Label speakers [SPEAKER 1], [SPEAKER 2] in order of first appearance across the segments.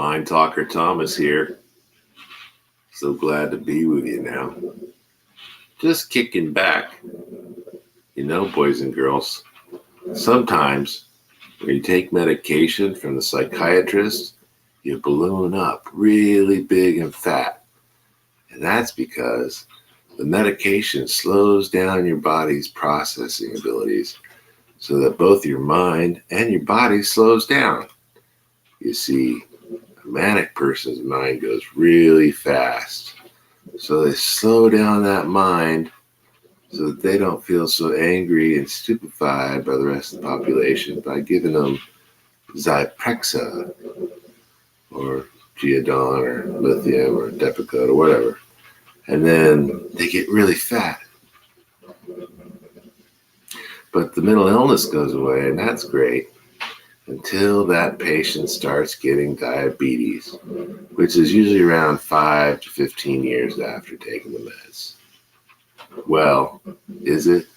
[SPEAKER 1] Mind Talker Thomas here. So glad to be with you now. Just kicking back. You know, boys and girls, sometimes when you take medication from the psychiatrist, you balloon up really big and fat. And that's because the medication slows down your body's processing abilities so that both your mind and your body slows down. You see, a manic person's mind goes really fast. So they slow down that mind so that they don't feel so angry and stupefied by the rest of the population by giving them Zyprexa or Geodon or lithium or Depakote or whatever. And then they get really fat. But the mental illness goes away, and that's great until that patient starts getting diabetes, which is usually around 5 to 15 years after taking the meds. Well, is it?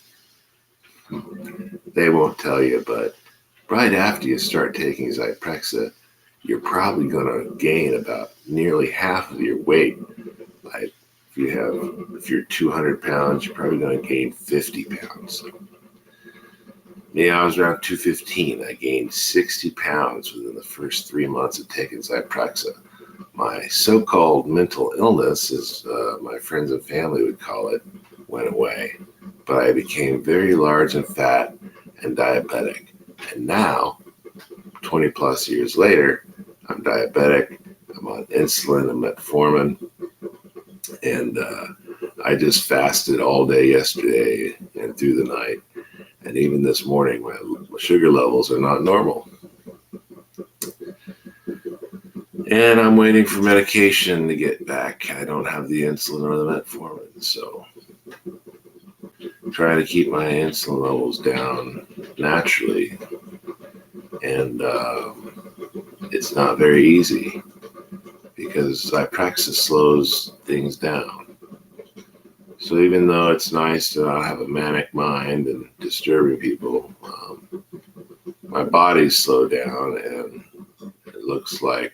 [SPEAKER 1] They won't tell you, but right after you start taking Zyprexa, you're probably going to gain about nearly half of your weight. Like if you're 200 pounds, you're probably going to gain 50 pounds. Yeah, I was around 215. I gained 60 pounds within the first 3 months of taking Zyprexa. My so-called mental illness, as my friends and family would call it, went away. But I became very large and fat and diabetic. And now, 20 plus years later, I'm diabetic. I'm on insulin and metformin. And I just fasted all day yesterday and through the night. And even this morning, my sugar levels are not normal. And I'm waiting for medication to get back. I don't have the insulin or the metformin, so I'm trying to keep my insulin levels down naturally. And it's not very easy because Zyprexa slows things down. So even though it's nice to not have a manic mind and disturbing people, my body's slowed down and it looks like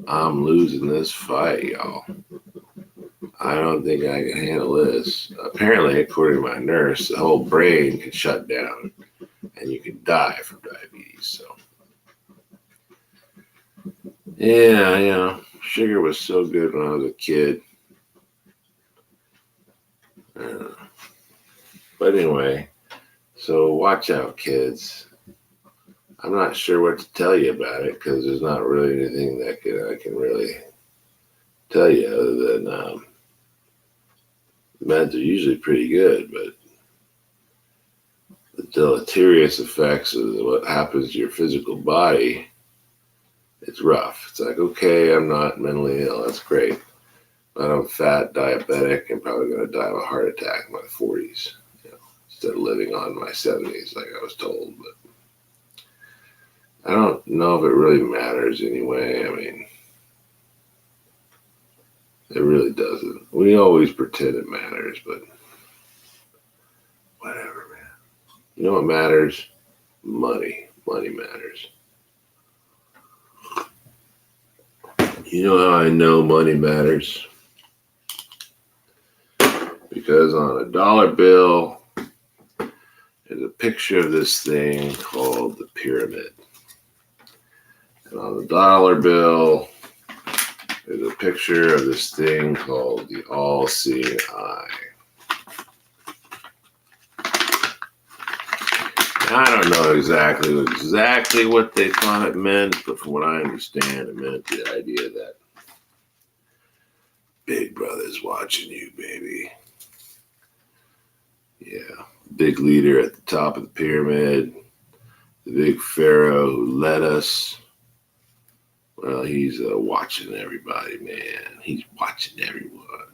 [SPEAKER 1] I'm losing this fight, y'all. I don't think I can handle this. Apparently, according to my nurse, the whole brain can shut down and you can die from diabetes. So, yeah, sugar was so good when I was a kid. But anyway, so watch out, kids. I'm not sure what to tell you about it because there's not really anything that I can really tell you other than the meds are usually pretty good, but the deleterious effects of what happens to your physical body, it's rough. It's like, okay, I'm not mentally ill. That's great. But I'm fat, diabetic, and probably going to die of a heart attack in my 40s, instead of living on my 70s like I was told. But I don't know if it really matters anyway. I mean, it really doesn't. We always pretend it matters, but whatever, man. You know what matters? Money. Money matters. You know how I know money matters? Because on a dollar bill is a picture of this thing called the pyramid. And on the dollar bill is a picture of this thing called the all-seeing eye. I don't know exactly what they thought it meant, but from what I understand, it meant the idea that Big Brother's watching you, baby. Yeah, big leader at the top of the pyramid, the big pharaoh who led us. Well, he's watching everybody, man. He's watching everyone.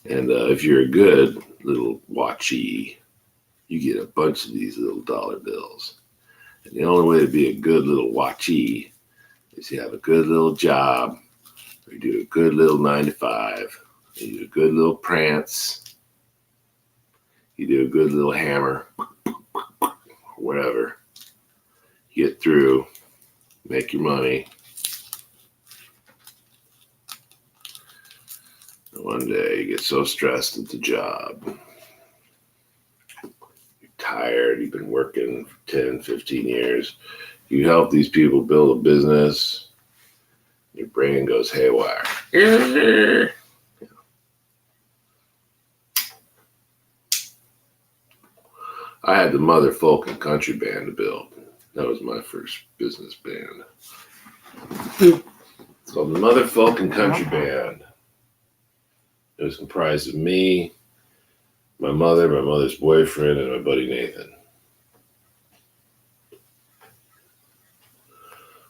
[SPEAKER 1] And if you're a good little watchee, you get a bunch of these little dollar bills. And the only way to be a good little watchee is you have a good little job, or you do a good little 9 to 5, you do a good little prance, you do a good little hammer, or whatever. get through, make your money. And one day you get so stressed at the job. You're tired. You've been working for 10, 15 years. You help these people build a business. Your brain goes haywire. I had the Mother Folk and Country Band to build. That was my first business band. It's called the Mother Folk and Country Band. It was comprised of me, my mother, my mother's boyfriend, and my buddy Nathan.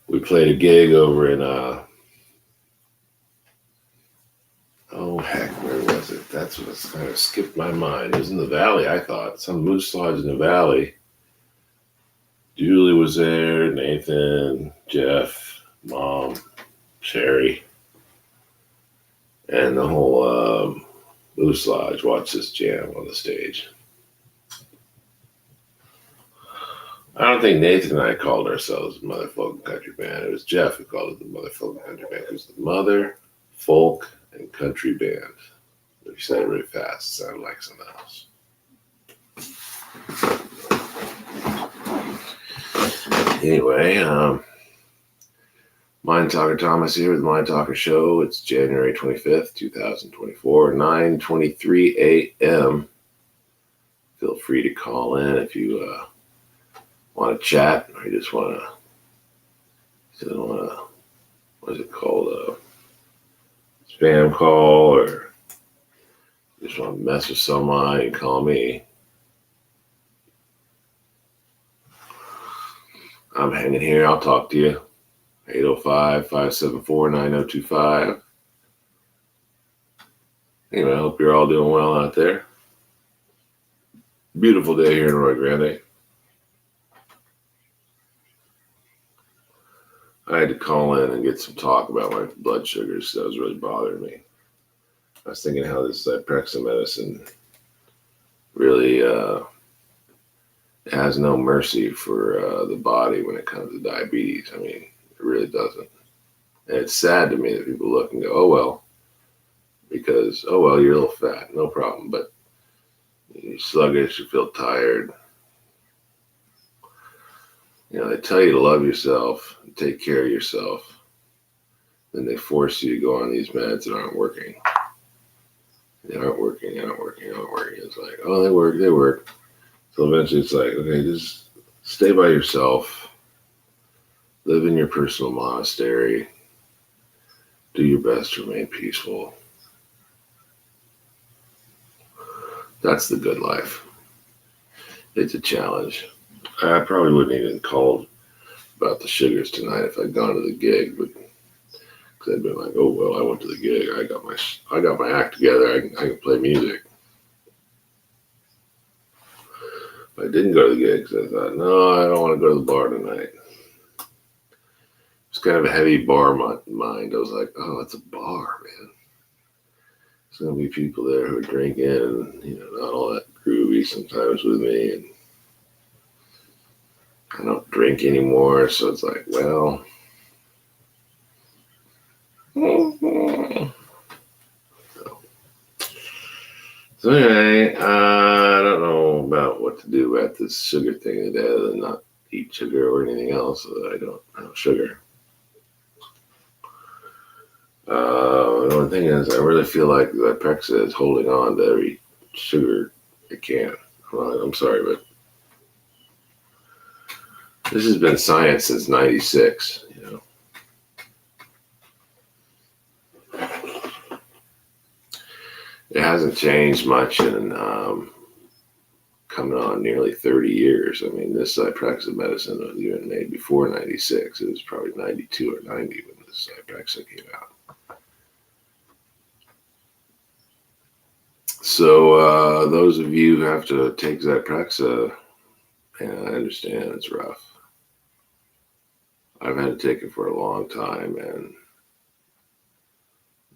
[SPEAKER 1] We played a gig over in, where was it? That's what's kind of skipped my mind. It was in the valley, I thought. Some moose lodge in the valley. Julie was there, Nathan, Jeff, Mom, Sherry, and the whole moose lodge watched this jam on the stage. I don't think Nathan and I called ourselves the Mother Folk and Country Band. It was Jeff who called it the Mother Folk and Country Band. It was the Mother Folk and Country Band. If you said it really fast, it sounded like something else. Anyway, Mind Talker Thomas here with the Mind Talker Show. It's January 25th, 2024, 9:23 a.m. Feel free to call in if you want to chat or you just want to, what is it called? Spam call, or just want to mess with someone, you call me. I'm hanging here. I'll talk to you. 805-574-9025. Anyway, I hope you're all doing well out there. Beautiful day here in Roy Grande. I had to call in and get some talk about my blood sugars. That was really bothering me. I was thinking how this Zyprexa medicine really has no mercy for the body when it comes to diabetes. I mean, it really doesn't. And it's sad to me that people look and go, oh, well, because, oh, well, you're a little fat. No problem. But you're sluggish, you feel tired. You know, they tell you to love yourself and take care of yourself. Then they force you to go on these meds that aren't working. They aren't working. It's like, oh, they work. So eventually it's like, okay, just stay by yourself. Live in your personal monastery. Do your best to remain peaceful. That's the good life. It's a challenge. I probably wouldn't even call about the sugars tonight if I'd gone to the gig, but because I'd been like, oh well, I went to the gig. I got my act together. I can play music. But I didn't go to the gig because I thought, no, I don't want to go to the bar tonight. It's kind of a heavy bar mind. I was like, oh, it's a bar, man. There's gonna be people there who are drinking and not all that groovy sometimes with me, and I don't drink anymore, so it's like, well, so anyway, I don't know about what to do about this sugar thing today other than not eat sugar or anything else so that I don't have sugar. The only thing is, I really feel like that Zyprexa is holding on to every sugar it can. I'm sorry, but this has been science since '96, It hasn't changed much in coming on nearly 30 years. I mean, this Zyprexa medicine was even made before '96. It was probably '92 or '90 when this Zyprexa came out. So those of you who have to take Zyprexa, and I understand it's rough. I've had to take it for a long time, and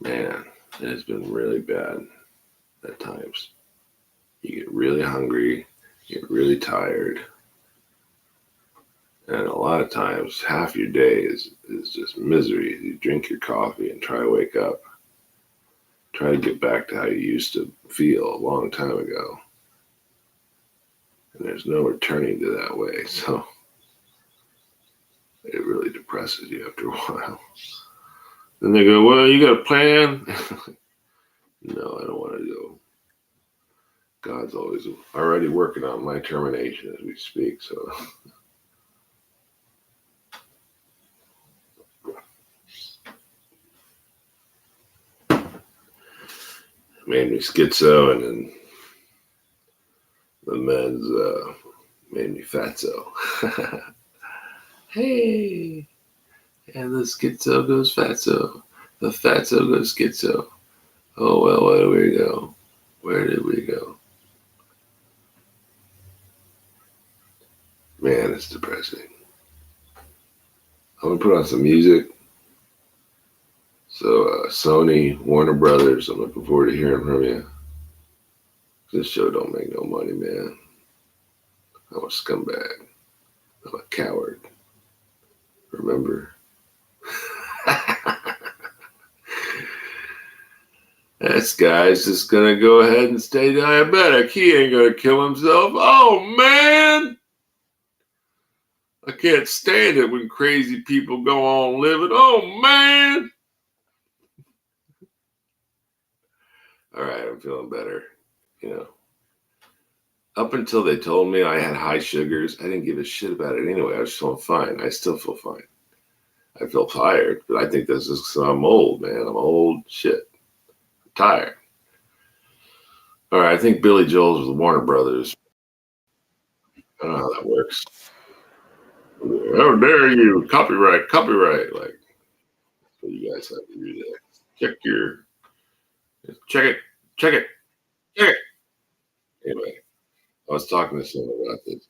[SPEAKER 1] man, it has been really bad at times. You get really hungry, you get really tired, And a lot of times, half your day is just misery. You drink your coffee and try to wake up. Try to get back to how you used to feel a long time ago. And there's no returning to that way. So it really depresses you after a while. Then they go, well, you got a plan? No, I don't want to go. God's always already working on my termination as we speak. So made me schizo, and then the men's made me fatso. Hey, and the schizo goes fatso. The fatso goes schizo. Oh, well, where did we go? Where did we go? Man, it's depressing. I'm going to put on some music. So, Sony, Warner Brothers, I'm looking forward to hearing from you. This show don't make no money, man. I'm a scumbag. I'm a coward. Remember? This guy's just gonna go ahead and stay diabetic. He ain't gonna kill himself. Oh, man! I can't stand it when crazy people go on living. Oh, man! All right, I'm feeling better. You know, up until they told me I had high sugars, I didn't give a shit about it anyway. I was feeling fine. I still feel fine. I feel tired, but I think this is because I'm old, man. I'm old shit. I'm tired. All right, I think Billy Joel's with Warner Brothers. I don't know how that works. How dare you? Copyright, copyright. Like, what you guys have to do that. Check your, check it, check it, check it. Anyway, I was talking to someone about this.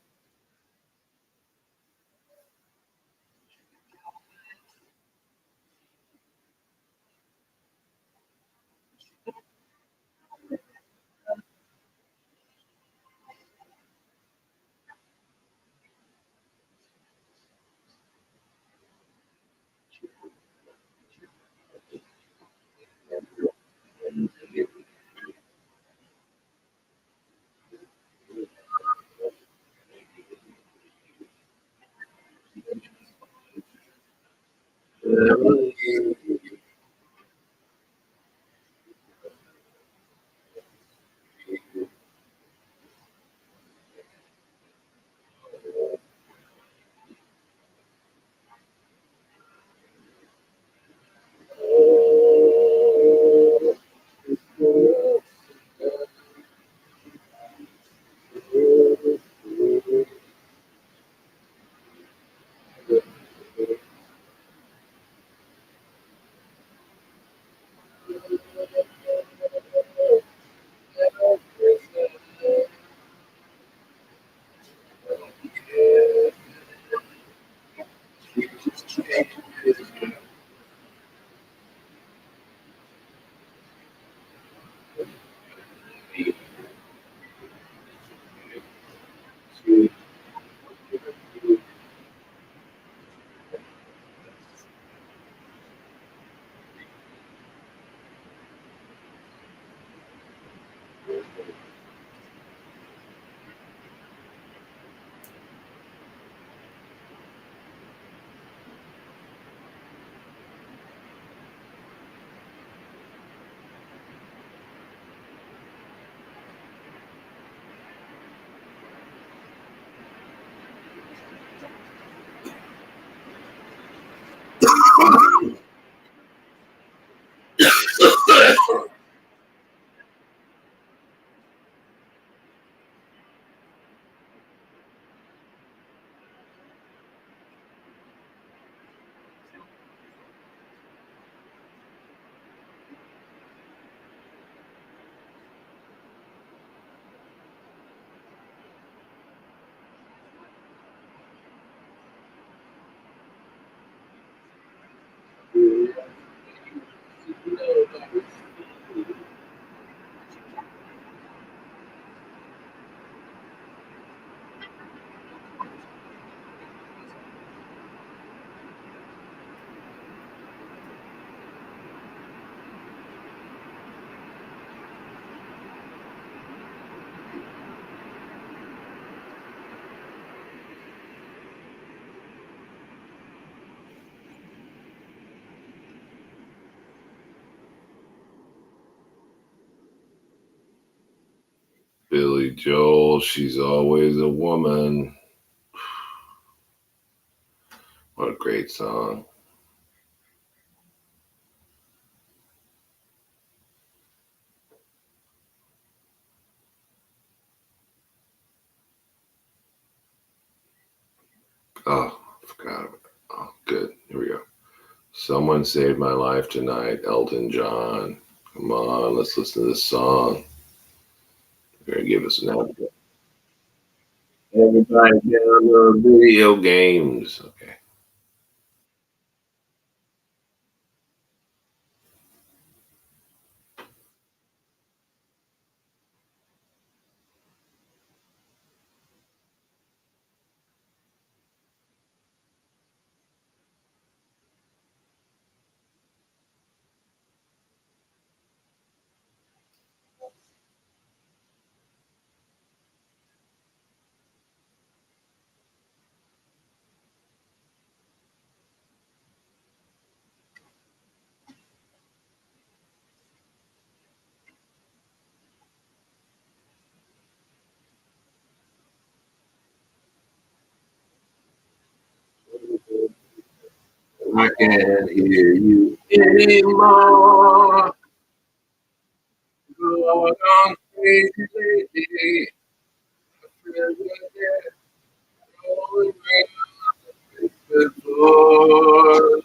[SPEAKER 1] Billy Joel, She's Always a Woman. What a great song. Oh, I forgot about it. Oh, good. Here we go. Someone Saved My Life Tonight, Elton John. Come on, let's listen to this song. They're gonna give us an outro. Everybody download video games. Okay. I can't hear you anymore. Going on crazy. Before.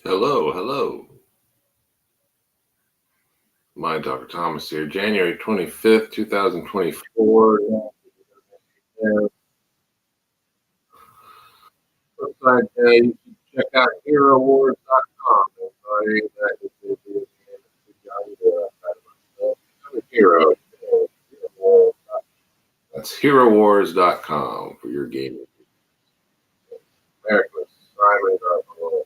[SPEAKER 1] Hello, hello. My Dr. Thomas here. January 25th, 2024. Website, you can check out HeroWars.com. Everybody, that is going to be the end of the job. I'm a hero. That's HeroWars.com for your gaming. American Simon Garfunkel.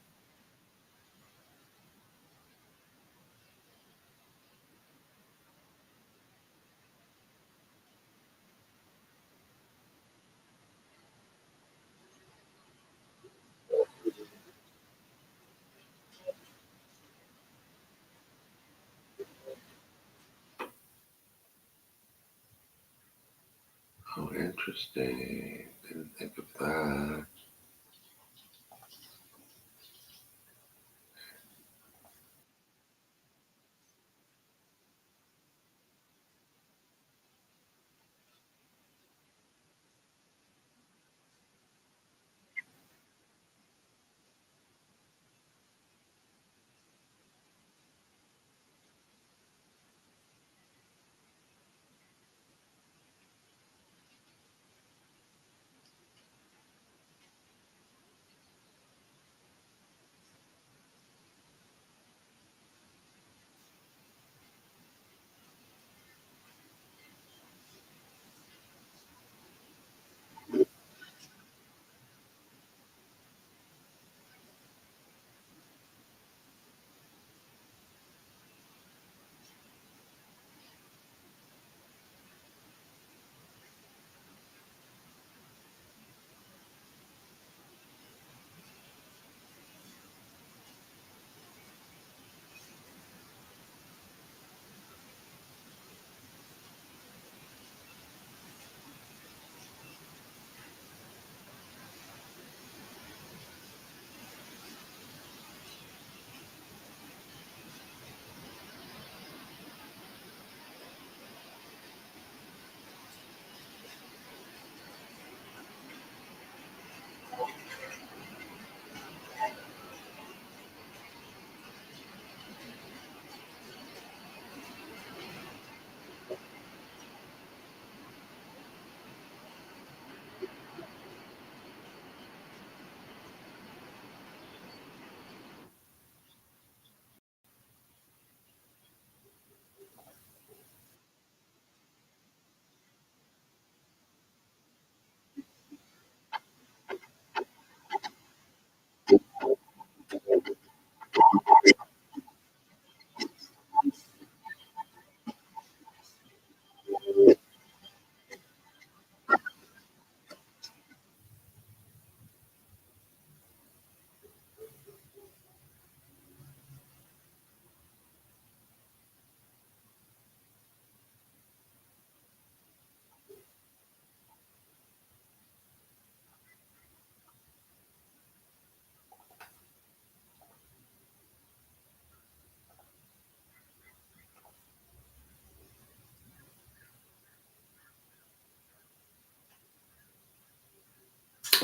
[SPEAKER 1] Oh, interesting. Didn't think of that.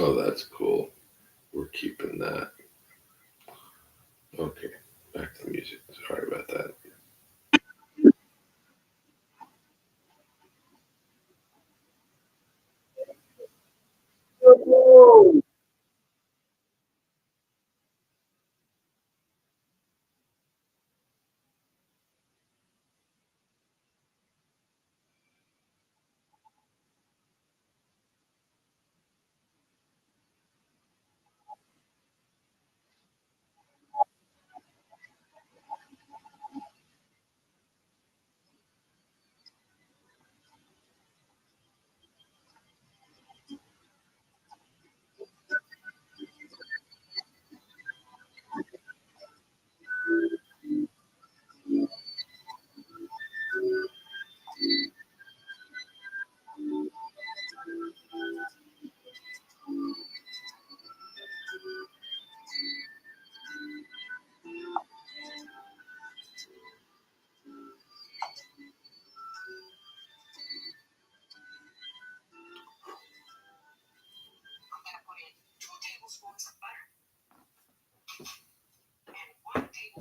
[SPEAKER 1] Oh, that's cool. We're keeping that. Okay, back to the music. Sorry about that.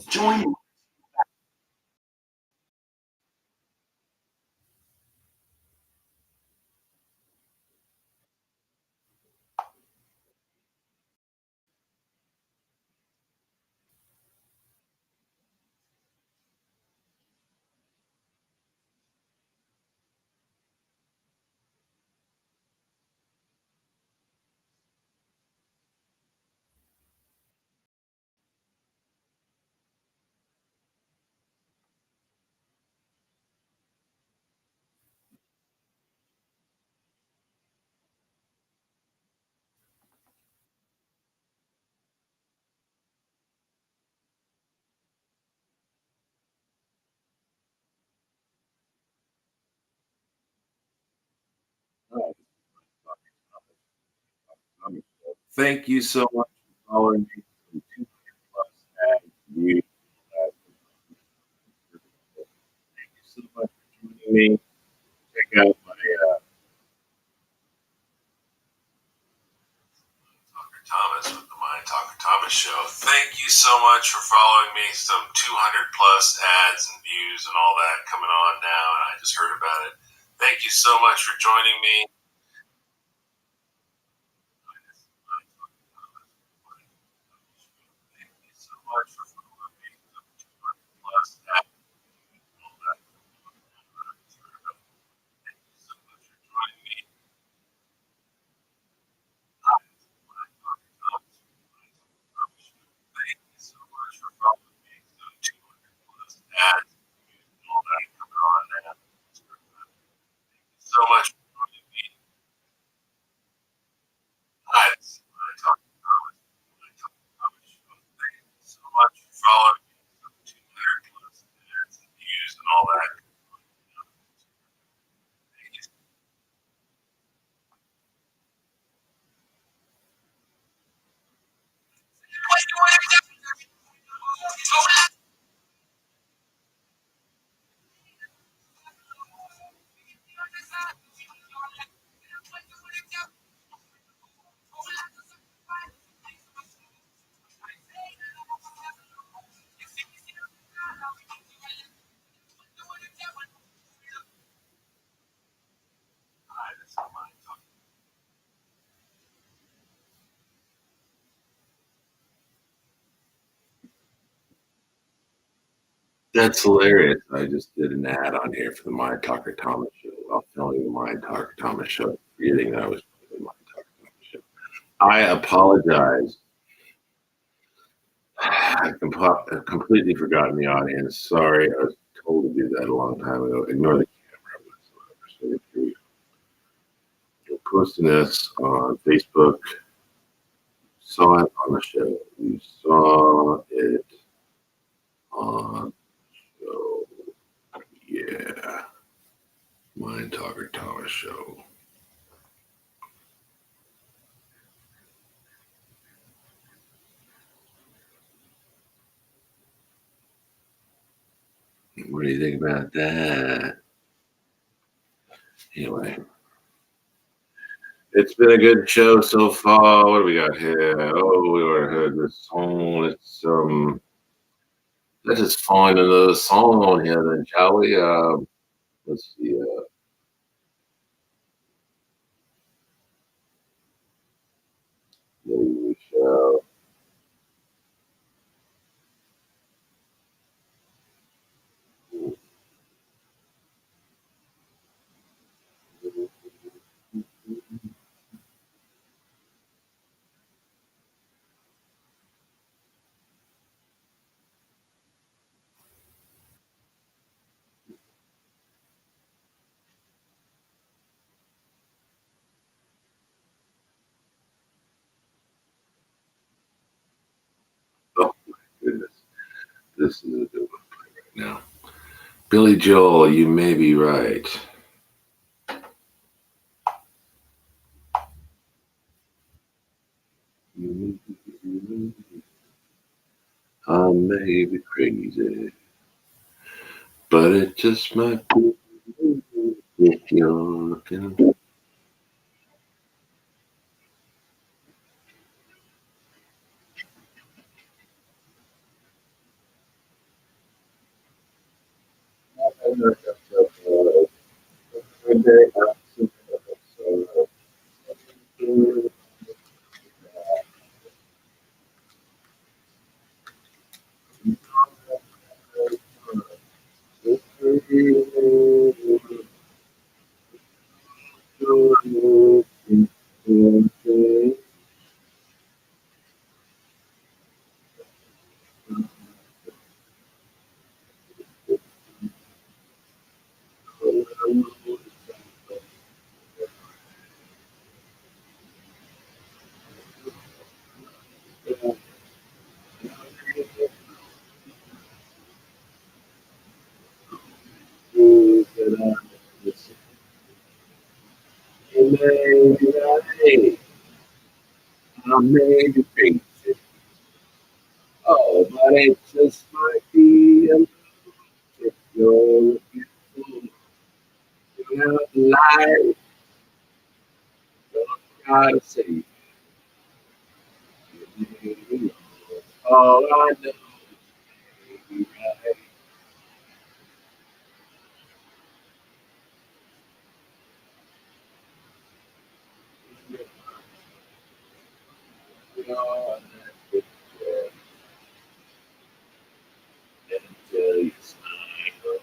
[SPEAKER 1] Join. Thank you so much for following me. From 200 plus ads, views. Thank you so much for joining me. Check out my Talker Thomas with the Mind Talker Thomas Show. Thank you so much for following me. Some 200 plus ads and views and all that coming on now, and I just heard about it. Thank you so much for joining me. Thank you so much for following me. Some 200 plus ads and all that. Thank you so much for joining me. Thank you so much for following me. Some 200 plus ads and all that coming on now. Thank you so much for joining me. Hi, this is my Talker Thomas. My Talker Thomas Show. Thank you so much for following me. Some 200 plus ads and views and all that. Thank you. Hi, this is my Talker. That's hilarious. I just did an ad on here for the Mind Talker Thomas Show. I'll tell you the Mind Talker Thomas Show, forgetting that I was doing the Mind Talker Thomas Show. I apologize. I've completely forgotten the audience. Sorry, I was told to do that a long time ago. Ignore the camera whatsoever. So if you're posting this on Facebook, saw it on the show. You saw it on the show. Yeah. Mind Talker Thomas Show. What do you think about that? Anyway, It's been a good show so far. What do we got here? Oh, we already heard this song. Let's just find another song on here then, shall we? Let's see. Maybe we shall. Oh my goodness, this is a good one right now. Billy Joel, you may be right. I may be crazy, but it just might be if you're looking. I may be crazy. Oh, but it just might be if you're looking for life. Don't try to save me. All I know is right. You know, and that's it. Until you smile.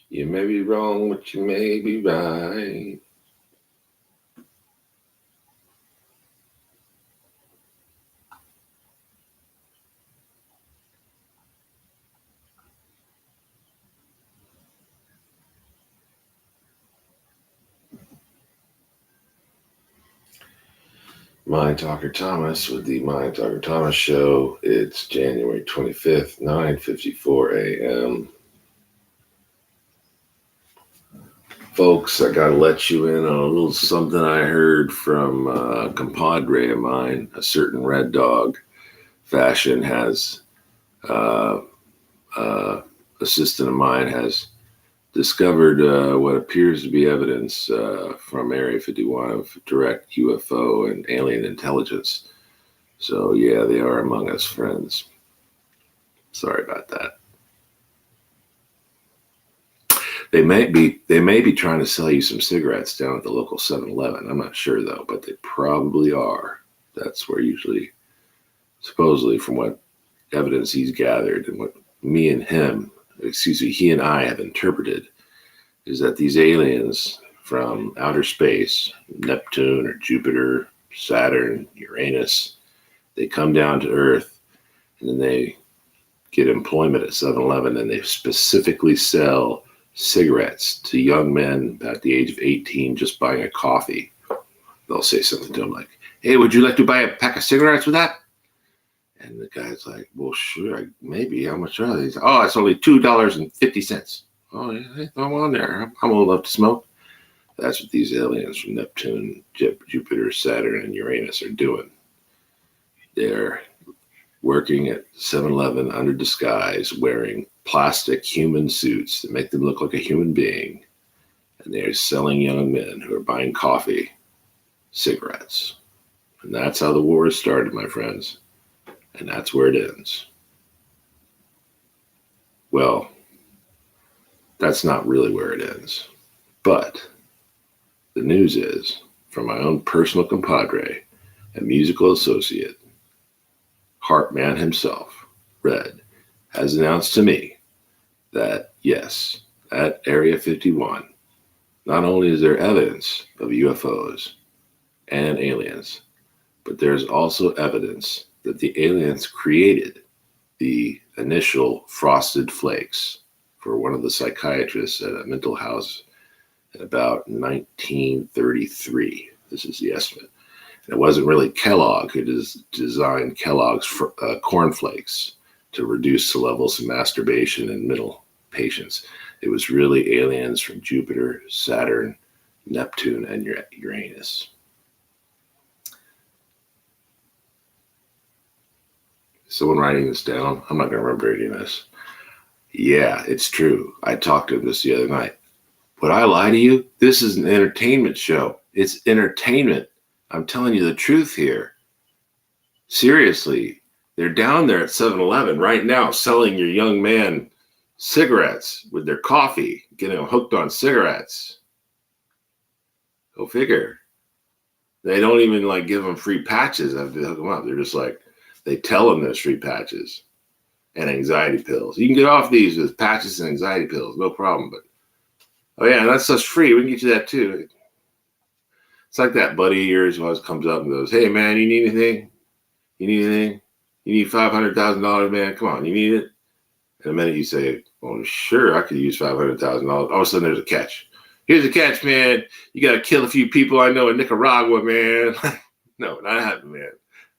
[SPEAKER 1] You may be wrong, but you may be right. Mind Talker Thomas with the Mind Talker Thomas Show. It's January 25th, 9:54 a.m. Folks, I got to let you in on a little something I heard from a compadre of mine, a certain Red Dog Fashion has, uh, assistant of mine has discovered what appears to be evidence from Area 51 of direct UFO and alien intelligence. So, yeah, they are among us, friends. Sorry about that. They may be trying to sell you some cigarettes down at the local 7-Eleven. I'm not sure though, but they probably are. That's where usually, supposedly, from what evidence he's gathered and what he and I have interpreted, is that these aliens from outer space, Neptune or Jupiter, Saturn, Uranus, they come down to Earth and then they get employment at 7-Eleven and they specifically sell cigarettes to young men at the age of 18 just buying a coffee. They'll say something to them like, "Hey, would you like to buy a pack of cigarettes with that?" And the guy's like, "Well, sure, maybe. How much are these?" "Oh, it's only $2.50. "Oh, yeah, I'm on there. I'm old enough to smoke." That's what these aliens from Neptune, Jupiter, Saturn, and Uranus are doing. They're working at 7-Eleven under disguise, wearing plastic human suits that make them look like a human being. And they're selling young men who are buying coffee cigarettes. And that's how the war is started, my friends. And that's where it ends. Well, that's not really where it ends. But the news is, from my own personal compadre and musical associate, Heartman himself, Red, has announced to me that, yes, at Area 51, not only is there evidence of UFOs and aliens, but there's also evidence that the aliens created the initial frosted flakes for one of the psychiatrists at a mental house in about 1933. This is the estimate. And it wasn't really Kellogg who designed Kellogg's cornflakes to reduce the levels of masturbation in mental patients. It was really aliens from Jupiter, Saturn, Neptune, and Uranus. Someone writing this down? I'm not going to remember any of this. Yeah, it's true. I talked to him this the other night. Would I lie to you? This is an entertainment show. It's entertainment. I'm telling you the truth here. Seriously, they're down there at 7-Eleven right now selling your young man cigarettes with their coffee, getting them hooked on cigarettes. Go figure. They don't even like give them free patches after they hook them up. They're just like, they tell them there's free patches and anxiety pills. You can get off these with patches and anxiety pills, no problem. But, oh yeah, that's just free. We can get you that too. It's like that buddy of yours who always comes up and goes, "Hey man, you need anything? You need anything? You need $500,000, man? Come on, you need it?" And the minute you say, "Well, sure, I could use $500,000," all of a sudden there's a catch. "Here's a catch, man. You got to kill a few people I know in Nicaragua, man." No, not happening, man.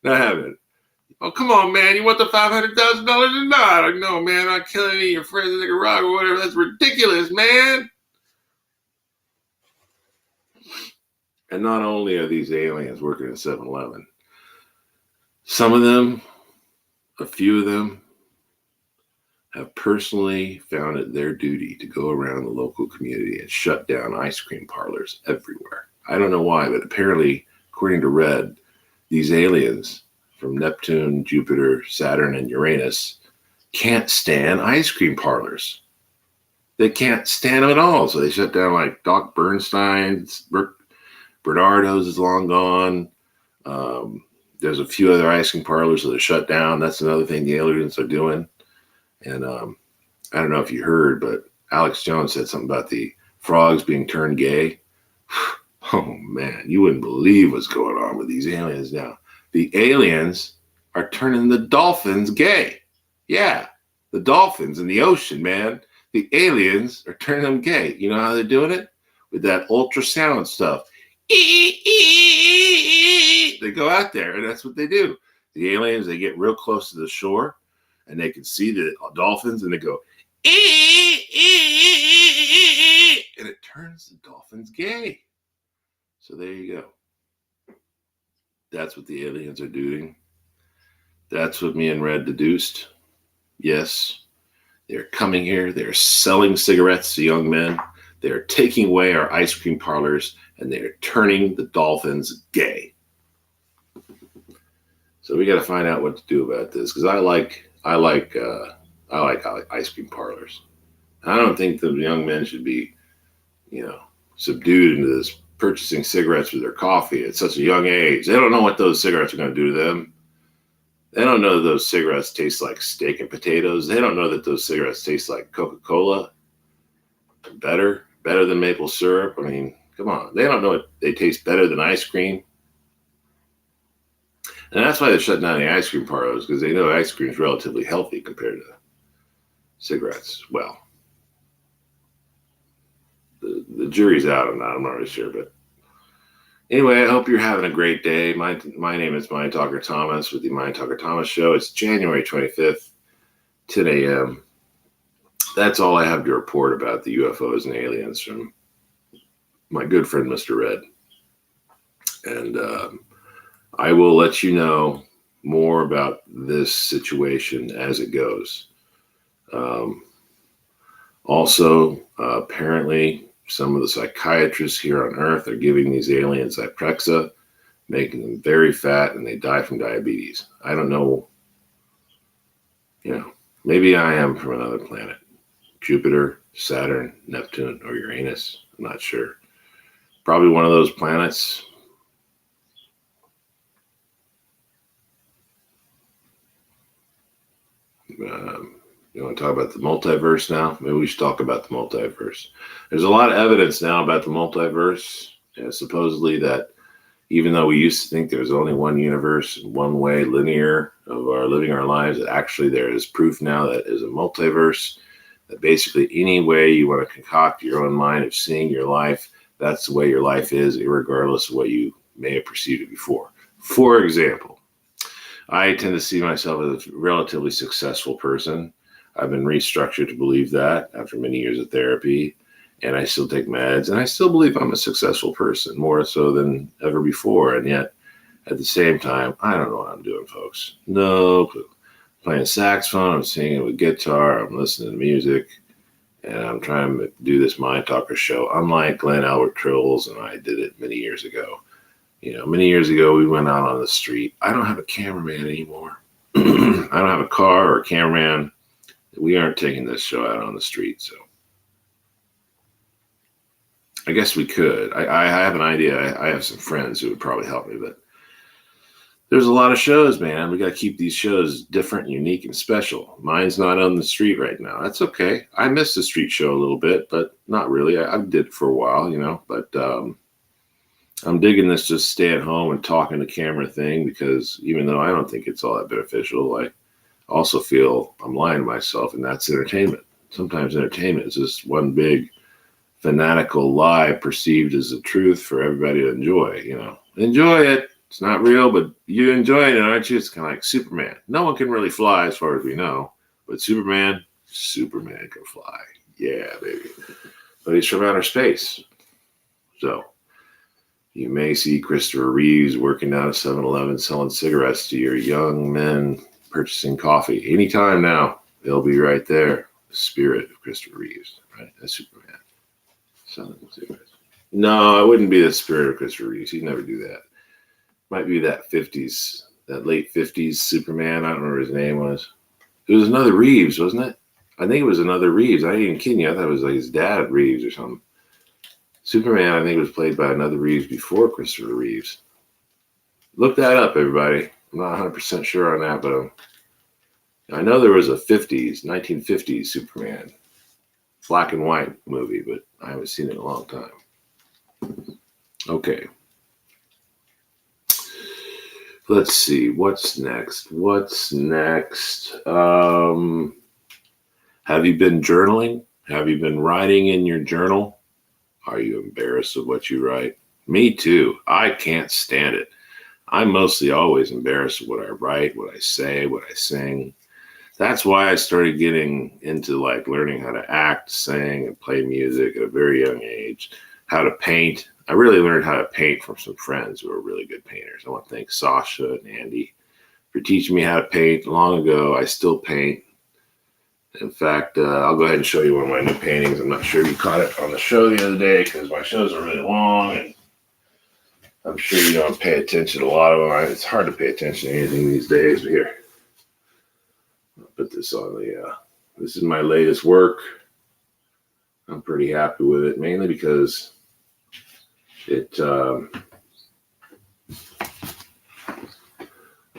[SPEAKER 1] Not happening. "Oh, come on, man. You want the $500,000 or not?" "I know, man. I'm killing any of your friends in Nicaragua or whatever. That's ridiculous, man." And not only are these aliens working at 7-Eleven, some of them, a few of them, have personally found it their duty to go around the local community and shut down ice cream parlors everywhere. I don't know why, but apparently, according to Red, these aliens from Neptune, Jupiter, Saturn, and Uranus can't stand ice cream parlors. They can't stand them at all. So they shut down like Doc Bernstein's, Bernardo's is long gone. There's a few other ice cream parlors that are shut down. That's another thing the aliens are doing. And I don't know if you heard, but Alex Jones said something about the frogs being turned gay. Oh man, you wouldn't believe what's going on with these aliens now. The aliens are turning the dolphins gay. Yeah, the dolphins in the ocean, man. The aliens are turning them gay. You know how they're doing it? With that ultrasound stuff. They go out there, and that's what they do. The aliens, they get real close to the shore, and they can see the dolphins, and they go, and it turns the dolphins gay. So there you go. That's what the aliens are doing. That's what me and Red deduced. Yes, they're coming here. They're selling cigarettes to young men. They're taking away our ice cream parlors, and they're turning the dolphins gay. So we got to find out what to do about this, because I like ice cream parlors. I don't think the young men should be, subdued into this purchasing cigarettes with their coffee at such a young age. They don't know what those cigarettes are going to do to them. They don't know that those cigarettes taste like steak and potatoes. They don't know that those cigarettes taste like Coca-Cola. Better than maple syrup. I mean, come on. They don't know they taste better than ice cream. And that's why they're shutting down the ice cream parlors, because they know ice cream is relatively healthy compared to cigarettes. Well, the jury's out on that. I'm not really sure, but anyway, I hope you're having a great day. My name is Mind Talker Thomas with the Mind Talker Thomas Show. It's January 25th, 10 a.m. That's all I have to report about the UFOs and aliens from my good friend, Mr. Red. And I will let you know more about this situation as it goes. Also, apparently, some of the psychiatrists here on Earth are giving these aliens Zyprexa, making them very fat, and they die from diabetes. I don't know. Maybe I am from another planet. Jupiter, Saturn, Neptune, or Uranus. I'm not sure. Probably one of those planets. You want to talk about the multiverse now? Maybe we should talk about the multiverse. There's a lot of evidence now about the multiverse. Supposedly that even though we used to think there was only one universe, one way, linear of our living our lives, that actually there is proof now that is a multiverse. That basically any way you want to concoct your own mind of seeing your life, that's the way your life is, irregardless of what you may have perceived it before. For example, I tend to see myself as a relatively successful person. I've been restructured to believe that after many years of therapy, and I still take meds, and I still believe I'm a successful person, more so than ever before. And yet, at the same time, I don't know what I'm doing, folks. No clue. Playing saxophone, I'm singing with guitar, I'm listening to music, and I'm trying to do this Mind Talker show. Unlike Glenn Albert Trills, and I did it many years ago. Many years ago, we went out on the street. I don't have a cameraman anymore. I don't have a car or a cameraman. We aren't taking this show out on the street, so I guess we could. I have an idea. I have some friends who would probably help me, but there's a lot of shows, man. We got to keep these shows different, unique, and special. Mine's not on the street right now. That's okay. I missed the street show a little bit, but not really. I did it for a while, but I'm digging this just stay at home and talking to camera thing, because even though I don't think it's all that beneficial, I also feel I'm lying to myself, and that's entertainment. Sometimes entertainment is just one big fanatical lie perceived as the truth for everybody to enjoy. Enjoy it. It's not real, but you enjoy it, aren't you? It's kind of like Superman. No one can really fly as far as we know, but Superman can fly. Yeah, baby. But he's from outer space. So you may see Christopher Reeves working down at 7-Eleven selling cigarettes to your young men purchasing coffee. Anytime now, they'll be right there. The spirit of Christopher Reeves, right? That's Superman. Selling cigarettes. No, it wouldn't be the spirit of Christopher Reeves. He'd never do that. Might be that late 50s Superman. I don't remember his name was. It was another Reeves, wasn't it? I think it was another Reeves. I ain't even kidding you. I thought it was like his dad, Reeves, or something. Superman, I think, was played by another Reeves before Christopher Reeves. Look that up, everybody. I'm not 100% sure on that, but I know there was a 1950s Superman. black and white movie, but I haven't seen it in a long time. Okay. Let's see. What's next? Have you been journaling? Have you been writing in your journal? Are you embarrassed of what you write? Me too. I can't stand it. I'm mostly always embarrassed of what I write, what I say, what I sing. That's why I started getting into like learning how to act, sing, and play music at a very young age. How to paint. I really learned how to paint from some friends who are really good painters. I want to thank Sasha and Andy for teaching me how to paint long ago. I still paint. In fact, I'll go ahead and show you one of my new paintings. I'm not sure you caught it on the show the other day because my shows are really long and I'm sure you don't pay attention to a lot of them. It's hard to pay attention to anything these days. But here, I'll put this on the, this is my latest work. I'm pretty happy with it, mainly because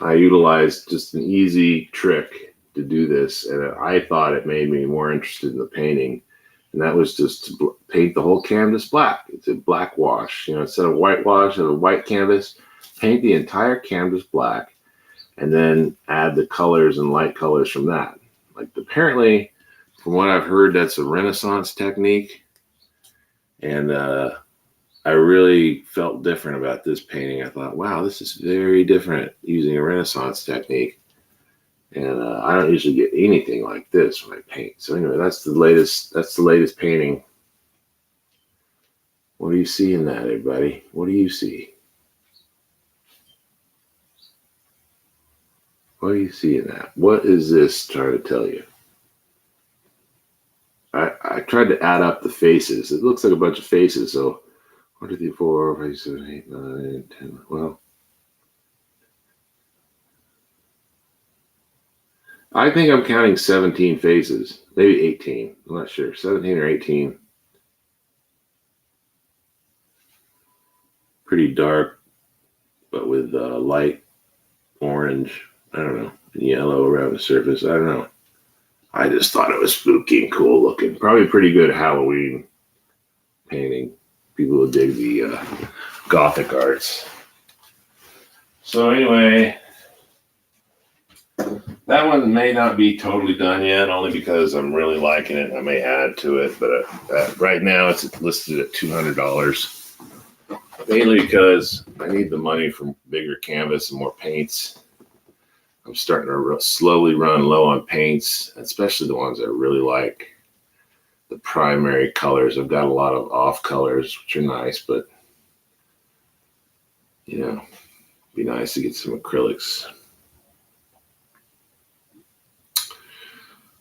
[SPEAKER 1] I utilized just an easy trick to do this, and I thought it made me more interested in the painting, and that was just to paint the whole canvas black. It's a black wash, instead of whitewash of a white canvas, paint the entire canvas black, and then add the colors and light colors from that. Like apparently, from what I've heard, that's a Renaissance technique, and I really felt different about this painting. I thought, wow, this is very different using a Renaissance technique. And I don't usually get anything like this when I paint. So anyway, that's the latest painting. What do you see in that, everybody? What do you see? What do you see in that? What is this trying to tell you? I tried to add up the faces. It looks like a bunch of faces. So 1, 2, 3, 4, 5, 6, 7, 8, 9, 10. Well, I think I'm counting 17 faces, maybe 18. I'm not sure, 17 or 18. Pretty dark, but with light orange, I don't know, and yellow around the surface. I don't know. I just thought it was spooky and cool looking. Probably pretty good Halloween painting. People will dig the Gothic arts. So anyway, that one may not be totally done yet, only because I'm really liking it. I may add to it, but right now it's listed at $200. Mainly because I need the money for bigger canvas and more paints. I'm starting to slowly run low on paints, especially the ones I really like. The primary colors. I've got a lot of off colors, which are nice, but be nice to get some acrylics.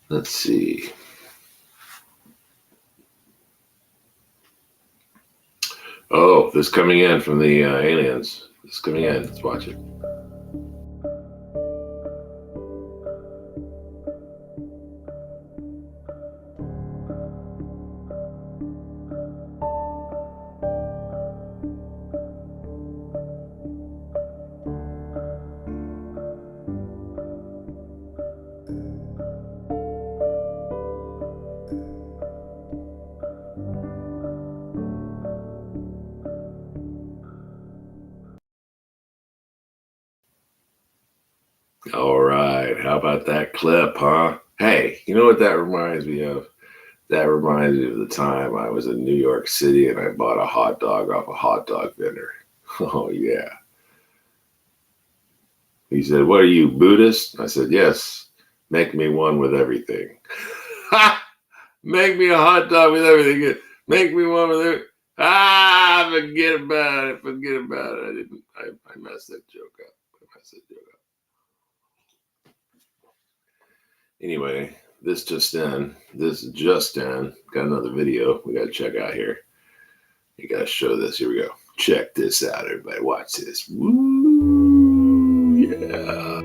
[SPEAKER 1] Let's see. Oh, this coming in from the aliens. This coming in. Let's watch it. All right. How about that clip, huh? Hey, you know what that reminds me of? That reminds me of the time I was in New York City and I bought a hot dog off a hot dog vendor. Oh, yeah. He said, "What are you, Buddhist?" I said, "Yes. Make me one with everything." Ha! Make me a hot dog with everything. Make me one with everything. Forget about it. Forget about it. I messed that joke up. Anyway, this just in. Got another video we got to check out here. You got to show this. Here we go. Check this out, everybody. Watch this. Woo! Yeah.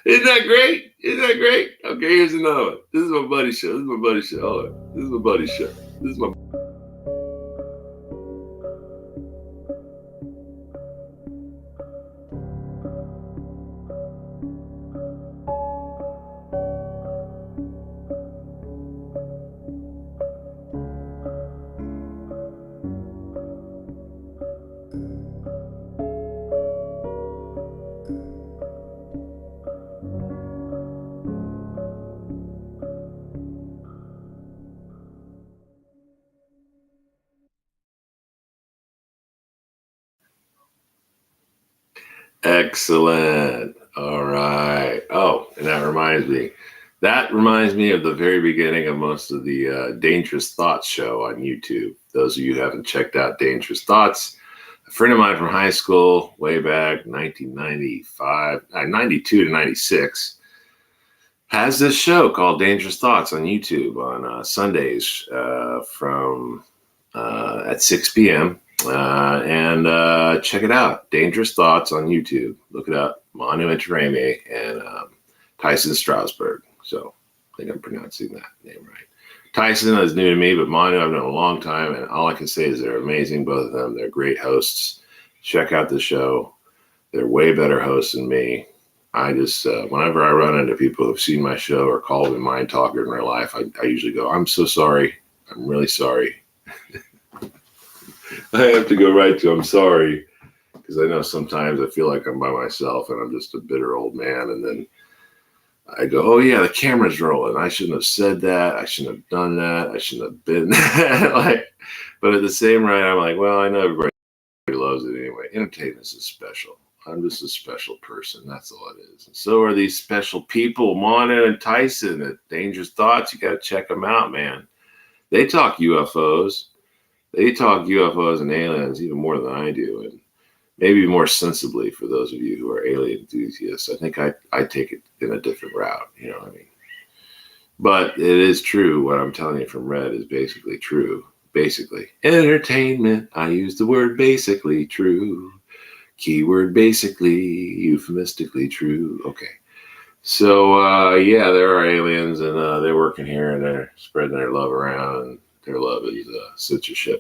[SPEAKER 1] Isn't that great? Isn't that great? Okay, here's another one. This is my buddy's show. Hold on. This is my buddy's show. This is my Excellent. All right. Oh, and that reminds me of the very beginning of most of the Dangerous Thoughts show on YouTube. Those of you who haven't checked out Dangerous Thoughts, a friend of mine from high school, way back 1995, 92 to 96, has this show called Dangerous Thoughts on YouTube on Sundays from at 6 p.m. And check it out. Dangerous Thoughts on YouTube. Look it up. Multistreaming and Tyson Strasberg. So I think I'm pronouncing that name right. Tyson is new to me, but Manu I've known a long time, and all I can say is they're amazing, both of them. They're great hosts. Check out the show. They're way better hosts than me. I just, whenever I run into people who've seen my show or called me Mind Talker in real life, I usually go, I'm so sorry. I'm really sorry. I have to go right to I'm sorry, because I know sometimes I feel like I'm by myself and I'm just a bitter old man. And then I go, oh, yeah, the camera's rolling. I shouldn't have said that. I shouldn't have done that. I shouldn't have been that. But at the same rate, I'm like, well, I know everybody loves it anyway. Entertainment is special. I'm just a special person. That's all it is. And so are these special people, Mona and Tyson at Dangerous Thoughts. You got to check them out, man. They talk UFOs. They talk UFOs and aliens even more than I do, and maybe more sensibly for those of you who are alien enthusiasts. I think I take it in a different route, you know what I mean? But it is true. What I'm telling you from Red is basically true. Basically. Entertainment. I use the word basically true. Keyword basically, euphemistically true. Okay. So, yeah, there are aliens, and they're working here, and they're spreading their love around, and their love is censorship.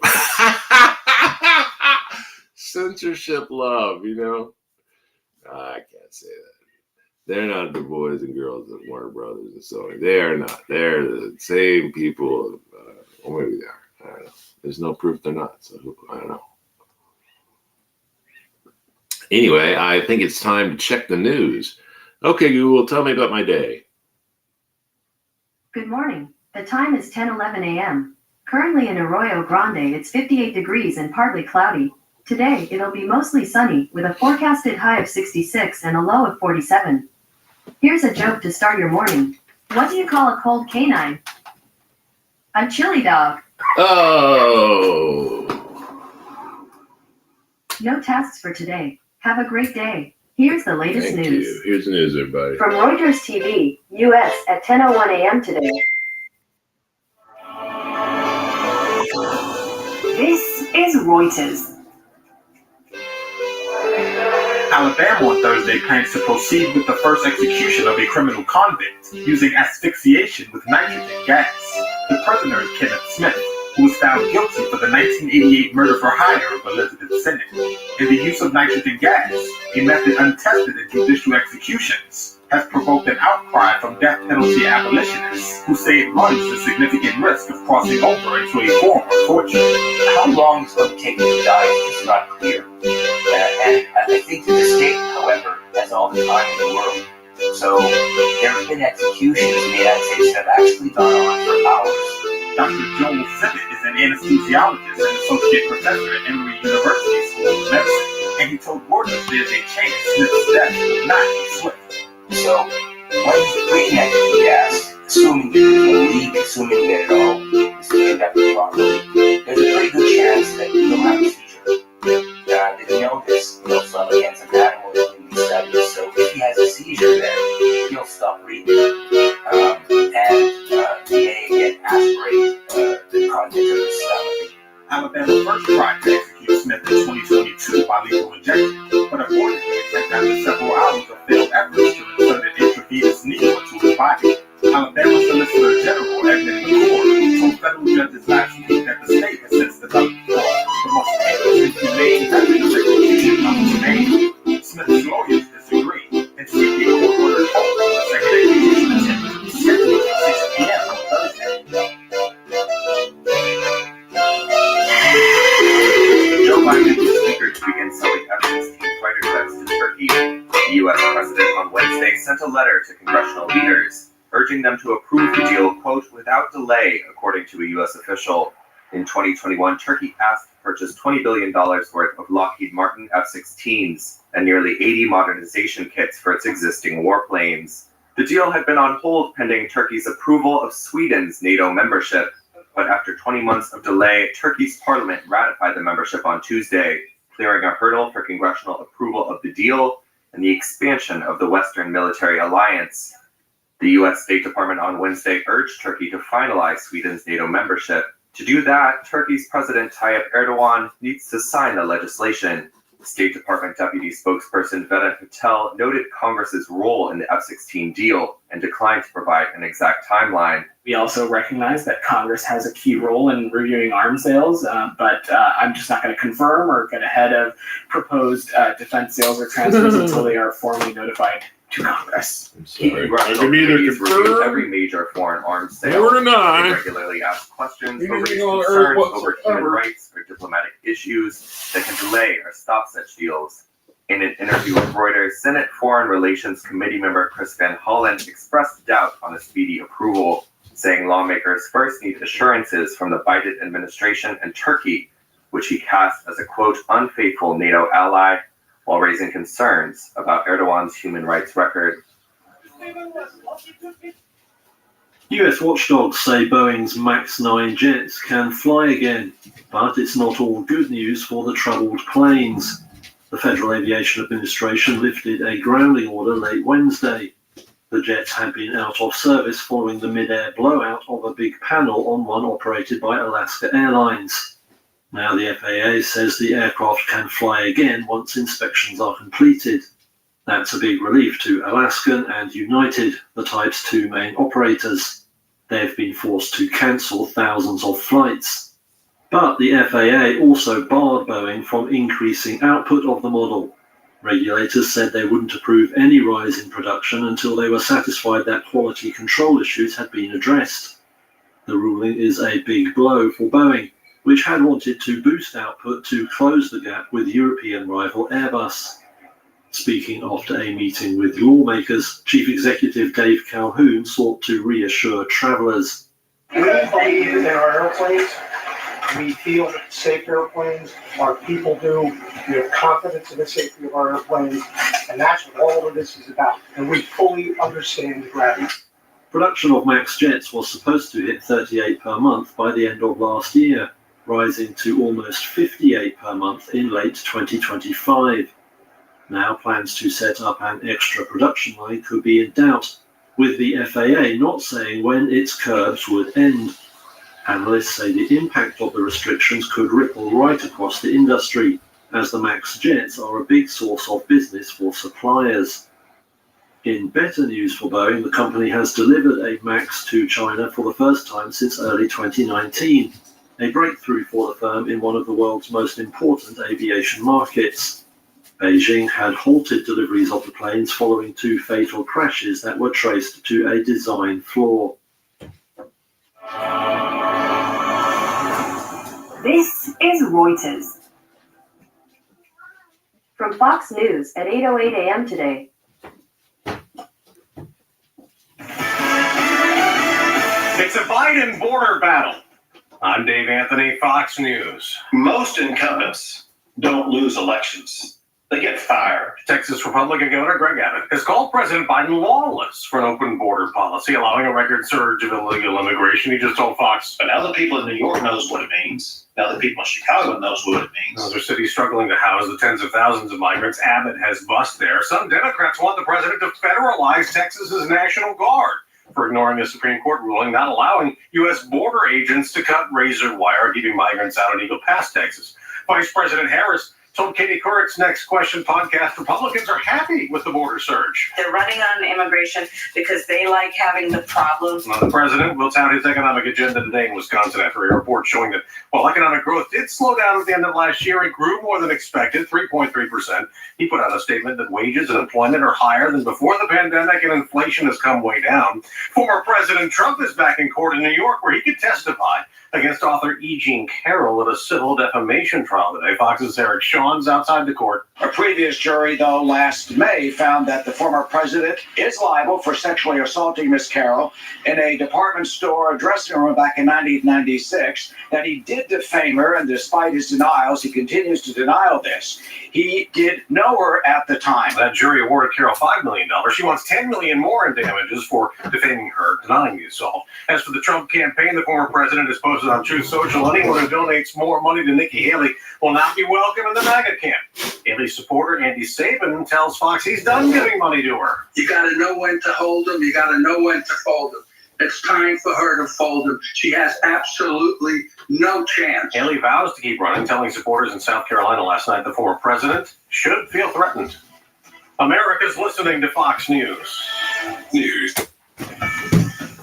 [SPEAKER 1] Censorship love, you know? I can't say that. They're not the boys and girls of Warner Brothers and Sony. They are not. They're the same people. Or maybe they are. I don't know. There's no proof they're not, so I don't know. Anyway, I think it's time to check the news. Okay, Google, tell me about my day.
[SPEAKER 2] Good morning. The time is 10:11 a.m. Currently in Arroyo Grande, it's 58 degrees and partly cloudy. Today, it'll be mostly sunny with a forecasted high of 66 and a low of 47. Here's a joke to start your morning. What do you call a cold canine? A chili dog.
[SPEAKER 1] Oh.
[SPEAKER 2] No tasks for today. Have a great day. Here's the latest
[SPEAKER 1] Thank
[SPEAKER 2] news.
[SPEAKER 1] you. Here's the news, everybody.
[SPEAKER 2] From Reuters TV, U.S. at 10:01 a.m. today. This is Reuters.
[SPEAKER 3] Alabama on Thursday plans to proceed with the first execution of a criminal convict using asphyxiation with nitrogen gas. The prisoner is Kenneth Smith, who was found guilty for the 1988 murder for hire of Elizabeth Sinnott. And the use of nitrogen gas, a method untested in judicial executions, has provoked an outcry from death penalty abolitionists who say it runs the significant risk of crossing over into a form of torture.
[SPEAKER 4] How long it's going to take to die is just not clear. And I think that the state, however, has all the time in the world. So there have been executions in the United States that have actually gone on for hours.
[SPEAKER 3] Dr. Joel Simmett is an anesthesiologist and associate professor at Emory University School of Medicine, and he told Reuters there's a chance Smith's death will not be swift.
[SPEAKER 4] So when he's breathing nitrogen gas, assuming that there's no leak, assuming that it all is conducted properly, there's a pretty good chance that he'll have a seizure. Did you know this? From against some animals in these studies. So if he has a seizure, then he'll stop breathing, and he may get aspirate the contents of his stomach.
[SPEAKER 3] Alabama first tried to execute Smith in 2022 by lethal injection, but aborted the attempt after several hours of failed efforts to insert an
[SPEAKER 5] to congressional leaders, urging them to approve the deal, quote, without delay, according to a U.S. official. In 2021, Turkey asked to purchase $20 billion worth of Lockheed Martin F-16s and nearly 80 modernization kits for its existing warplanes. The deal had been on hold pending Turkey's approval of Sweden's NATO membership, but after 20 months of delay, Turkey's parliament ratified the membership on Tuesday, clearing a hurdle for congressional approval of the deal and the expansion of the Western military alliance. The U.S. State Department on Wednesday urged Turkey to finalize Sweden's NATO membership. To do that, Turkey's President Tayyip Erdogan needs to sign the legislation. State Department Deputy Spokesperson Vedant Patel noted Congress's role in the F-16 deal and declined to provide an exact timeline.
[SPEAKER 6] We also recognize that Congress has a key role in reviewing arms sales, but I'm just not going to confirm or get ahead of proposed defense sales or transfers until they are formally notified to Congress.
[SPEAKER 5] Congressional committees review every major foreign arms sale. They regularly ask questions or raise concerns over human rights or diplomatic issues that can delay or stop such deals. In an interview with Reuters, Senate Foreign Relations Committee member Chris Van Hollen expressed doubt on a speedy approval, saying lawmakers first need assurances from the Biden administration and Turkey, which he cast as a, quote, unfaithful NATO ally, while raising concerns about Erdogan's human rights record.
[SPEAKER 7] US watchdogs say Boeing's MAX 9 jets can fly again, but it's not all good news for the troubled planes. The Federal Aviation Administration lifted a grounding order late Wednesday. The jets had been out of service following the mid-air blowout of a big panel on one operated by Alaska Airlines. Now the FAA says the aircraft can fly again once inspections are completed. That's a big relief to Alaskan and United, the type's two main operators. They've been forced to cancel thousands of flights. But the FAA also barred Boeing from increasing output of the model. Regulators said they wouldn't approve any rise in production until they were satisfied that quality control issues had been addressed. The ruling is a big blow for Boeing, which had wanted to boost output to close the gap with European rival Airbus. Speaking after a meeting with lawmakers, Chief Executive Dave Calhoun sought to reassure travelers.
[SPEAKER 8] We breathe in our airplanes. We feel safe airplanes. Our people do. We have confidence in the safety of our airplanes. And that's what all of this is about. And we fully understand the gravity.
[SPEAKER 7] Production of MAX jets was supposed to hit 38 per month by the end of last year, rising to almost 58 per month in late 2025. Now plans to set up an extra production line could be in doubt, with the FAA not saying when its curbs would end. Analysts say the impact of the restrictions could ripple right across the industry, as the MAX jets are a big source of business for suppliers. In better news for Boeing, the company has delivered a MAX to China for the first time since early 2019, a breakthrough for the firm in one of the world's most important aviation markets. Beijing had halted deliveries of the planes following two fatal crashes that were traced to a design flaw.
[SPEAKER 2] This is Reuters. From Fox News at 8:08 a.m. today.
[SPEAKER 9] It's a Biden border battle. I'm Dave Anthony, Fox News. Most incumbents don't lose elections. They get fired. Texas Republican Governor Greg Abbott has called President Biden lawless for an open border policy, allowing a record surge of illegal immigration. He just told Fox.
[SPEAKER 10] But now the people in New York knows what it means. Now the people in Chicago knows what it means.
[SPEAKER 9] Other cities struggling to house the tens of thousands of migrants Abbott has bussed there. Some Democrats want the president to federalize Texas's National Guard for ignoring a Supreme Court ruling not allowing U.S. border agents to cut razor wire, keeping migrants out illegal past Texas. Vice President Harris told Katie Couric's Next Question podcast Republicans are happy with the border surge.
[SPEAKER 11] They're running on immigration because they like having the problems.
[SPEAKER 9] Well, the president will tout his economic agenda today in Wisconsin after a report showing that while economic growth did slow down at the end of last year, it grew more than expected, 3.3%. He put out a statement that wages and employment are higher than before the pandemic and inflation has come way down. Former President Trump is back in court in New York where he could testify against author E. Jean Carroll at a civil defamation trial today. Fox's Eric Shawn's outside the court.
[SPEAKER 12] A previous jury, though, last May found that the former president is liable for sexually assaulting Miss Carroll in a department store dressing room back in 1996, that he did defame her, and despite his denials, he continues to deny all this. He did know her at the time.
[SPEAKER 9] That jury awarded Carroll $5 million. She wants $10 million more in damages for defaming her, denying the assault. As for the Trump campaign, the former president has posted on Truth Social, anyone who donates more money to Nikki Haley will not be welcome in the MAGA camp. Haley's supporter Andy Sabin tells Fox he's done giving money to her.
[SPEAKER 13] You got to know when to hold them. You got to know when to fold them. It's time for her to fold them. She has absolutely no chance.
[SPEAKER 9] Haley vows to keep running, telling supporters in South Carolina last night the former president should feel threatened. America's listening to Fox News.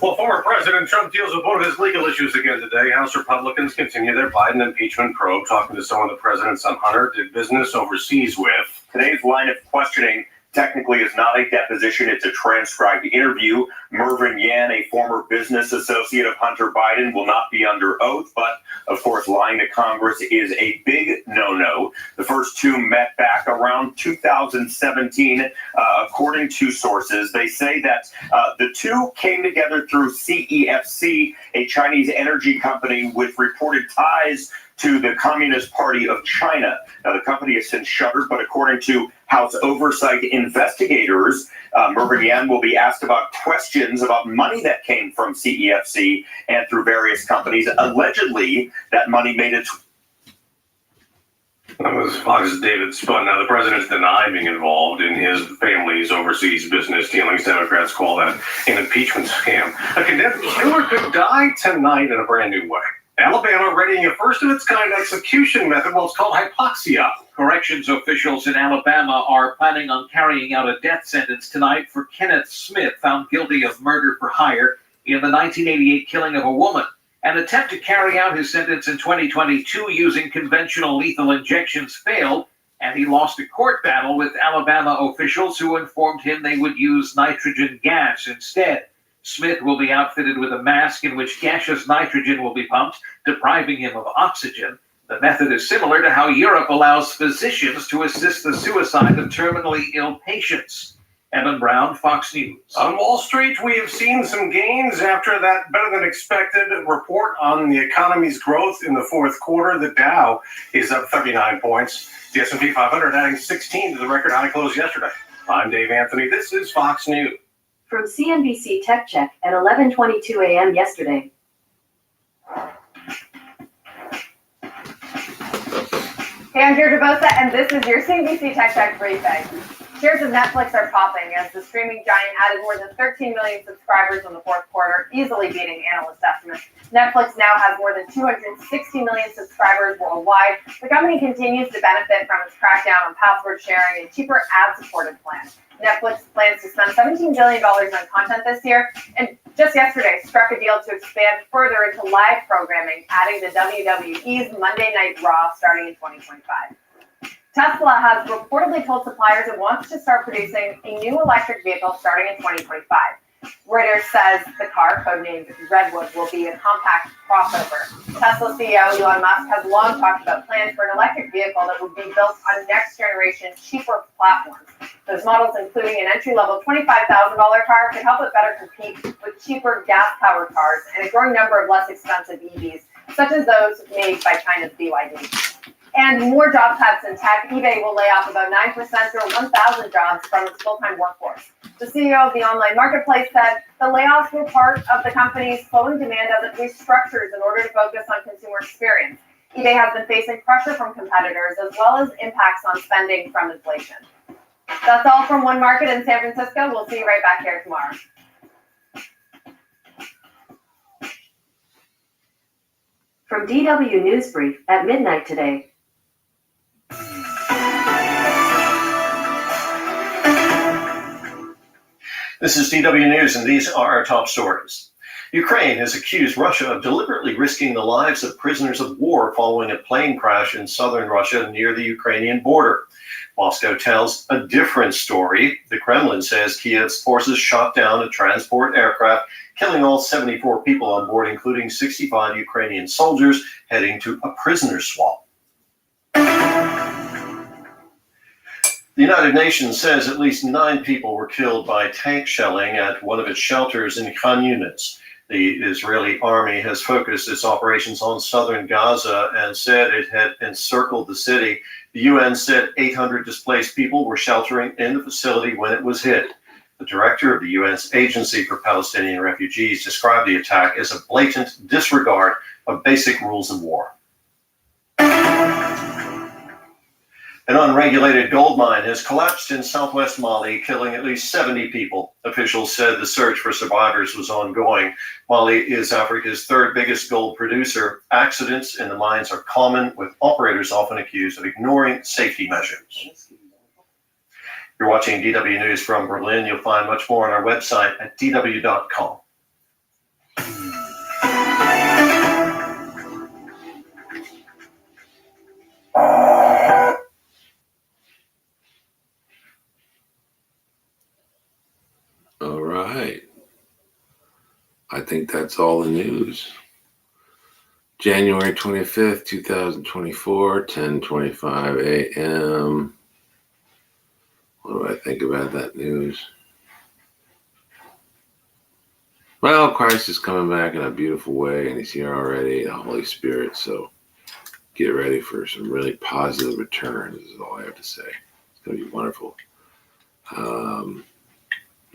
[SPEAKER 9] Well, former President Trump deals with one of his legal issues again today. House Republicans continue their Biden impeachment probe, talking to someone the president's son Hunter did business overseas with.
[SPEAKER 5] Today's line of questioning technically is not a deposition, it's a transcribed interview. Mervyn Yan, a former business associate of Hunter Biden, will not be under oath, but of course lying to Congress is a big no-no. The first two met back around 2017, according to sources. They say that the two came together through CEFC, a Chinese energy company with reported ties to the Communist Party of China. Now, the company has since shuttered, but according to House oversight investigators, Mervyn Yan will be asked about questions about money that came from CEFC and through various companies. Allegedly, that money made it.
[SPEAKER 9] That was Fox's David Spun. Now, the president's denied being involved in his family's overseas business dealings. Democrats call that an impeachment scam. A condemned killer could die tonight in a brand new way. Alabama readying a first-of-its-kind execution method. Well, it's called hypoxia.
[SPEAKER 14] Corrections officials in Alabama are planning on carrying out a death sentence tonight for Kenneth Smith, found guilty of murder for hire in the 1988 killing of a woman. An attempt to carry out his sentence in 2022 using conventional lethal injections failed, and he lost a court battle with Alabama officials who informed him they would use nitrogen gas instead. Smith will be outfitted with a mask in which gaseous nitrogen will be pumped, depriving him of oxygen. The method is similar to how Europe allows physicians to assist the suicide of terminally ill patients. Evan Brown, Fox News.
[SPEAKER 9] On Wall Street, we have seen some gains after that better-than-expected report on the economy's growth in the fourth quarter. The Dow is up 39 points. The S&P 500 adding 16 to the record high close yesterday. I'm Dave Anthony. This is Fox News.
[SPEAKER 2] From CNBC Tech Check at 11:22 a.m. yesterday.
[SPEAKER 15] Hey, I'm Deirdre Bosa, and this is your CNBC Tech Check briefing. Shares of Netflix are popping as the streaming giant added more than 13 million subscribers in the fourth quarter, easily beating analyst estimates. Netflix now has more than 260 million subscribers worldwide. The company continues to benefit from its crackdown on password sharing and cheaper ad-supported plans. Netflix plans to spend $17 billion on content this year, and just yesterday struck a deal to expand further into live programming, adding the WWE's Monday Night Raw starting in 2025. Tesla has reportedly told suppliers it wants to start producing a new electric vehicle starting in 2025. Reuters says the car, codenamed Redwood, will be a compact crossover. Tesla CEO Elon Musk has long talked about plans for an electric vehicle that would be built on next-generation, cheaper platforms. Those models, including an entry-level $25,000 car, could help it better compete with cheaper gas-powered cars and a growing number of less expensive EVs, such as those made by China's BYD. And more job cuts in tech. eBay will lay off about 9% or 1,000 jobs from its full-time workforce. The CEO of the online marketplace said the layoffs were part of the company's slowing demand as it restructures in order to focus on consumer experience. eBay has been facing pressure from competitors as well as impacts on spending from inflation. That's all from One Market in San Francisco. We'll see you right back here tomorrow.
[SPEAKER 2] From DW Newsbrief at midnight today.
[SPEAKER 7] This is DW News, and these are our top stories. Ukraine has accused Russia of deliberately risking the lives of prisoners of war following a plane crash in southern Russia near the Ukrainian border.
[SPEAKER 9] Moscow tells a different story. The Kremlin says Kiev's forces shot down a transport aircraft, killing all 74 people on board, including 65 Ukrainian soldiers heading to a prisoner swap. The United Nations says at least 9 people were killed by tank shelling at one of its shelters in Khan Yunis. The Israeli army has focused its operations on southern Gaza and said it had encircled the city. The UN said 800 displaced people were sheltering in the facility when it was hit. The director of the UN's Agency for Palestinian Refugees described the attack as a blatant disregard of basic rules of war. An unregulated gold mine has collapsed in southwest Mali, killing at least 70 people. Officials said the search for survivors was ongoing. Mali is Africa's third biggest gold producer. Accidents in the mines are common, with operators often accused of ignoring safety measures. You're watching DW News from Berlin. You'll find much more on our website at dw.com.
[SPEAKER 1] All right. I think that's all the news. January 25th, 2024, 10:25 a.m. What do I think about that news? Well, Christ is coming back in a beautiful way, and he's here already, the Holy Spirit. So get ready for some really positive returns, is all I have to say. It's going to be wonderful.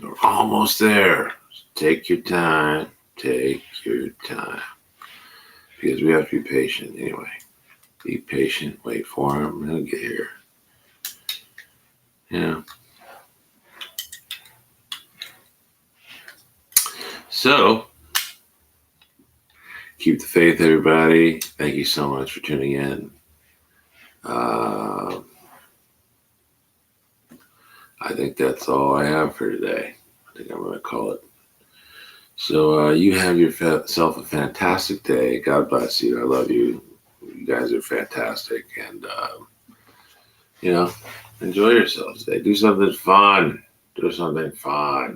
[SPEAKER 1] We're almost there. Take your time. Take your time. Because we have to be patient anyway. Be patient. Wait for him. He'll get here. Yeah. So, keep the faith, everybody. Thank you so much for tuning in. I think that's all I have for today. I think I'm going to call it. So you have yourself a fantastic day. God bless you. I love you. You guys are fantastic. And, enjoy yourselves today. Do something fun. Do something fun.